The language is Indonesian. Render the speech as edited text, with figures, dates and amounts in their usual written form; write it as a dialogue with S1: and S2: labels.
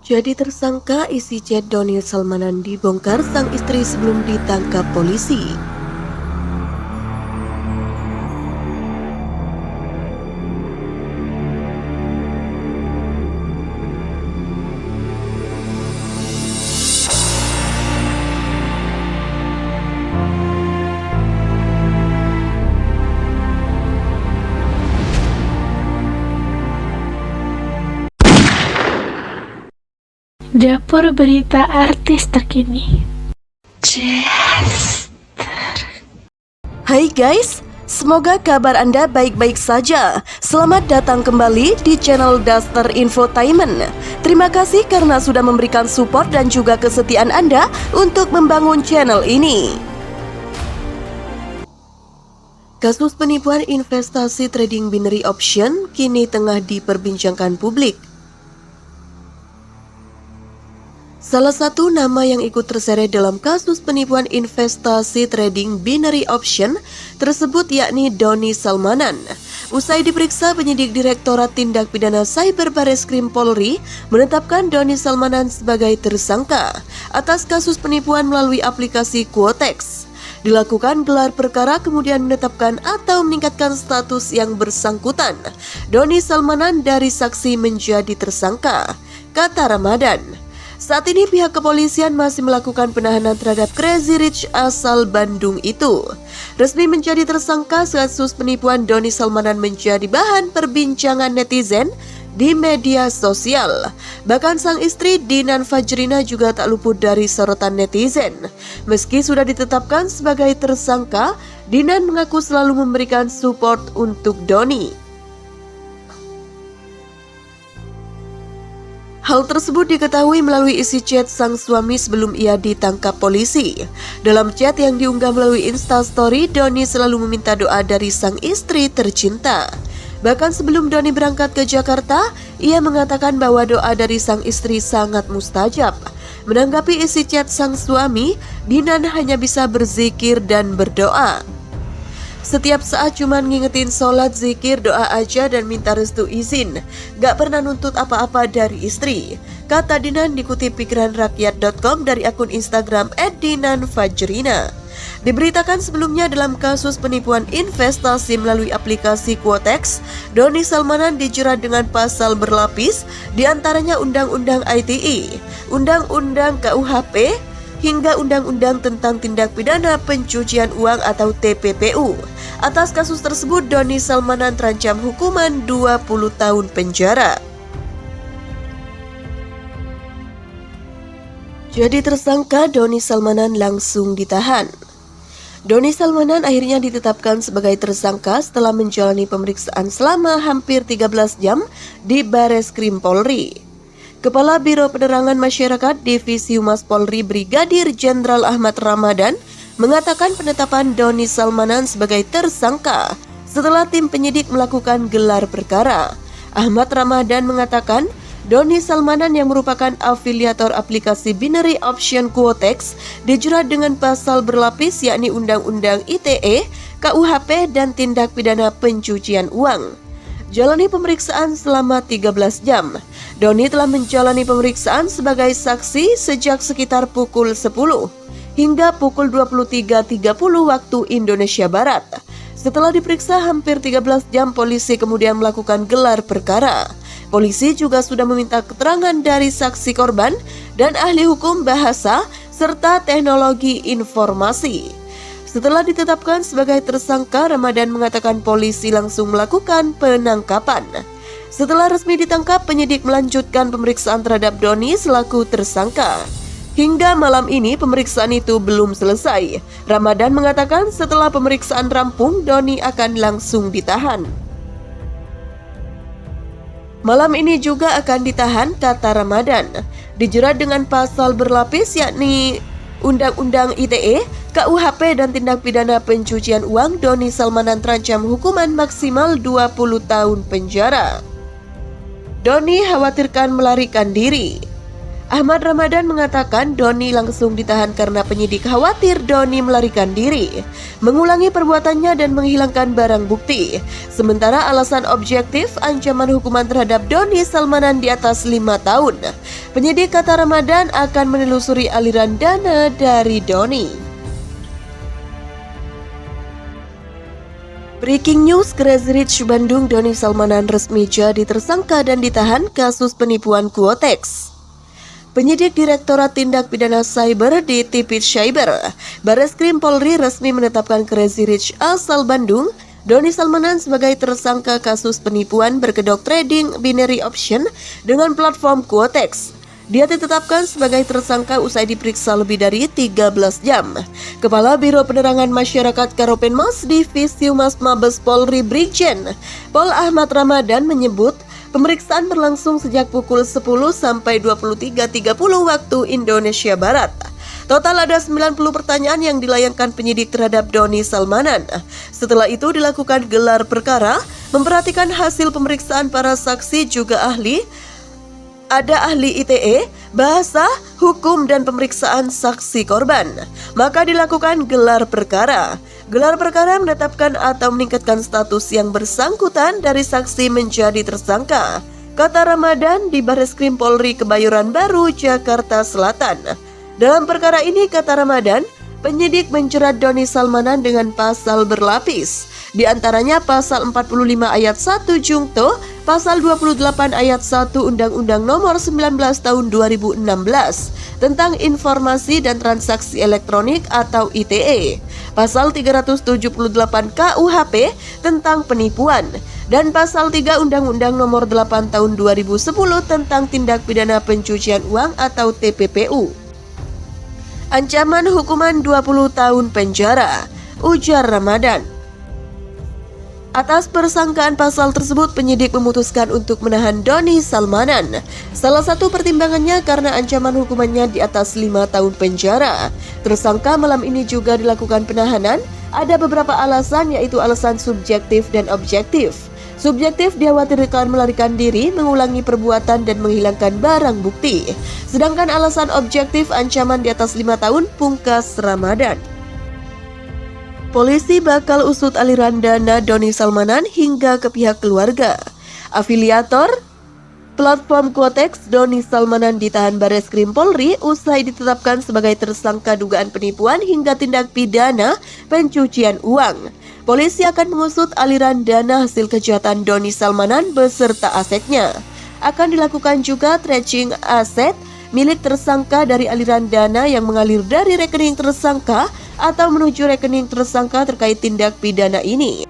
S1: Jadi tersangka isi chat Doni Salmanan dibongkar sang istri sebelum ditangkap polisi.
S2: Dapur berita artis terkini.
S1: Hai guys, semoga kabar Anda baik-baik saja. Selamat datang kembali di channel Duster Infotainment. Terima kasih karena sudah memberikan support dan juga kesetiaan Anda untuk membangun channel ini. Kasus penipuan investasi trading binary option kini tengah diperbincangkan publik. Salah satu nama yang ikut terseret dalam kasus penipuan investasi trading binary option tersebut yakni Doni Salmanan. Usai diperiksa, penyidik Direktorat Tindak Pidana Cyber Bareskrim Polri menetapkan Doni Salmanan sebagai tersangka atas kasus penipuan melalui aplikasi Quotex. Dilakukan gelar perkara kemudian menetapkan atau meningkatkan status yang bersangkutan Doni Salmanan dari saksi menjadi tersangka, kata Ramadan. Saat ini pihak kepolisian masih melakukan penahanan terhadap Crazy Rich asal Bandung itu. Resmi menjadi tersangka kasus penipuan Doni Salmanan menjadi bahan perbincangan netizen di media sosial. Bahkan sang istri Dinan Fajrina juga tak luput dari sorotan netizen. Meski sudah ditetapkan sebagai tersangka, Dinan mengaku selalu memberikan support untuk Doni. Hal tersebut diketahui melalui isi chat sang suami sebelum ia ditangkap polisi. Dalam chat yang diunggah melalui Instastory, Doni selalu meminta doa dari sang istri tercinta. Bahkan sebelum Doni berangkat ke Jakarta, ia mengatakan bahwa doa dari sang istri sangat mustajab. Menanggapi isi chat sang suami, Dinan hanya bisa berzikir dan berdoa. Setiap saat cuman ngingetin sholat, zikir, doa aja dan minta restu izin. Gak pernah nuntut apa-apa dari istri, kata Dinan dikutip pikiranrakyat.com dari akun Instagram @dinanfajrina. Diberitakan sebelumnya dalam kasus penipuan investasi melalui aplikasi Quotex, Doni Salmanan dijerat dengan pasal berlapis, diantaranya Undang-Undang ITE, Undang-Undang KUHP, hingga Undang-Undang tentang Tindak Pidana Pencucian Uang atau TPPU. Atas kasus tersebut, Doni Salmanan terancam hukuman 20 tahun penjara. Jadi tersangka Doni Salmanan langsung ditahan. Doni Salmanan akhirnya ditetapkan sebagai tersangka setelah menjalani pemeriksaan selama hampir 13 jam di Bareskrim Polri. Kepala Biro Penerangan Masyarakat Divisi Humas Polri Brigadir Jenderal Ahmad Ramadan mengatakan penetapan Doni Salmanan sebagai tersangka setelah tim penyidik melakukan gelar perkara. Ahmad Ramadan mengatakan Doni Salmanan yang merupakan afiliator aplikasi binary option Quotex dijerat dengan pasal berlapis yakni Undang-Undang ITE, KUHP dan Tindak Pidana Pencucian Uang. Jalani pemeriksaan selama 13 jam. Doni telah menjalani pemeriksaan sebagai saksi sejak sekitar pukul 10 hingga pukul 23.30 waktu Indonesia Barat. Setelah diperiksa hampir 13 jam, polisi kemudian melakukan gelar perkara. Polisi juga sudah meminta keterangan dari saksi korban dan ahli hukum bahasa serta teknologi informasi. Setelah ditetapkan sebagai tersangka, Ramadan mengatakan polisi langsung melakukan penangkapan. Setelah resmi ditangkap, penyidik melanjutkan pemeriksaan terhadap Doni selaku tersangka. Hingga malam ini pemeriksaan itu belum selesai. Ramadan mengatakan setelah pemeriksaan rampung, Doni akan langsung ditahan. Malam ini juga akan ditahan, kata Ramadan. Dijerat dengan pasal berlapis yakni Undang-Undang ITE, KUHP dan Tindak Pidana Pencucian Uang, Doni Salmanan terancam hukuman maksimal 20 tahun penjara. Doni khawatirkan melarikan diri. Ahmad Ramadan mengatakan Doni langsung ditahan karena penyidik khawatir Doni melarikan diri, mengulangi perbuatannya dan menghilangkan barang bukti. Sementara alasan objektif ancaman hukuman terhadap Doni Salmanan di atas 5 tahun. Penyidik kata Ramadan akan menelusuri aliran dana dari Doni. Breaking news, Crazy Rich Bandung Doni Salmanan resmi jadi tersangka dan ditahan kasus penipuan Quotex. Penyidik Direktorat Tindak Pidana Cyber di Tipit Cyber, Bareskrim Polri resmi menetapkan Crazy Rich asal Bandung, Doni Salmanan sebagai tersangka kasus penipuan berkedok trading binary option dengan platform Quotex. Dia ditetapkan sebagai tersangka usai diperiksa lebih dari 13 jam. Kepala Biro Penerangan Masyarakat Karopenmas Divisi Humas Mabes Polri Brigjen Pol Ahmad Ramadan menyebut pemeriksaan berlangsung sejak pukul 10 sampai 23.30 waktu Indonesia Barat. Total ada 90 pertanyaan yang dilayangkan penyidik terhadap Doni Salmanan. Setelah itu dilakukan gelar perkara, memperhatikan hasil pemeriksaan para saksi juga ahli. Ada ahli ITE, bahasa, hukum, dan pemeriksaan saksi korban. Maka dilakukan gelar perkara. Gelar perkara menetapkan atau meningkatkan status yang bersangkutan dari saksi menjadi tersangka, kata Ramadan di Bareskrim Polri Kebayoran Baru, Jakarta Selatan. Dalam perkara ini, kata Ramadan, penyidik menjerat Doni Salmanan dengan pasal berlapis, di antaranya pasal 45 ayat 1 Jungto, pasal 28 ayat 1 Undang-Undang Nomor 19 Tahun 2016 tentang Informasi dan Transaksi Elektronik atau ITE, pasal 378 KUHP tentang penipuan, dan pasal 3 Undang-Undang Nomor 8 Tahun 2010 tentang Tindak Pidana Pencucian Uang atau TPPU. Ancaman hukuman 20 tahun penjara, ujar Ramadan. Atas persangkaan pasal tersebut, penyidik memutuskan untuk menahan Doni Salmanan. Salah satu pertimbangannya karena ancaman hukumannya di atas 5 tahun penjara. Tersangka malam ini juga dilakukan penahanan. Ada beberapa alasan, yaitu alasan subjektif dan objektif. Subjektif, dikhawatirkan melarikan diri, mengulangi perbuatan, dan menghilangkan barang bukti. Sedangkan alasan objektif ancaman di atas 5 tahun, pungkas Ramadan. Polisi bakal usut aliran dana Doni Salmanan hingga ke pihak keluarga. Afiliator platform Quotex Doni Salmanan ditahan Bareskrim Polri usai ditetapkan sebagai tersangka dugaan penipuan hingga tindak pidana pencucian uang. Polisi akan mengusut aliran dana hasil kejahatan Doni Salmanan beserta asetnya. Akan dilakukan juga tracing aset milik tersangka dari aliran dana yang mengalir dari rekening tersangka atau menuju rekening tersangka terkait tindak pidana ini.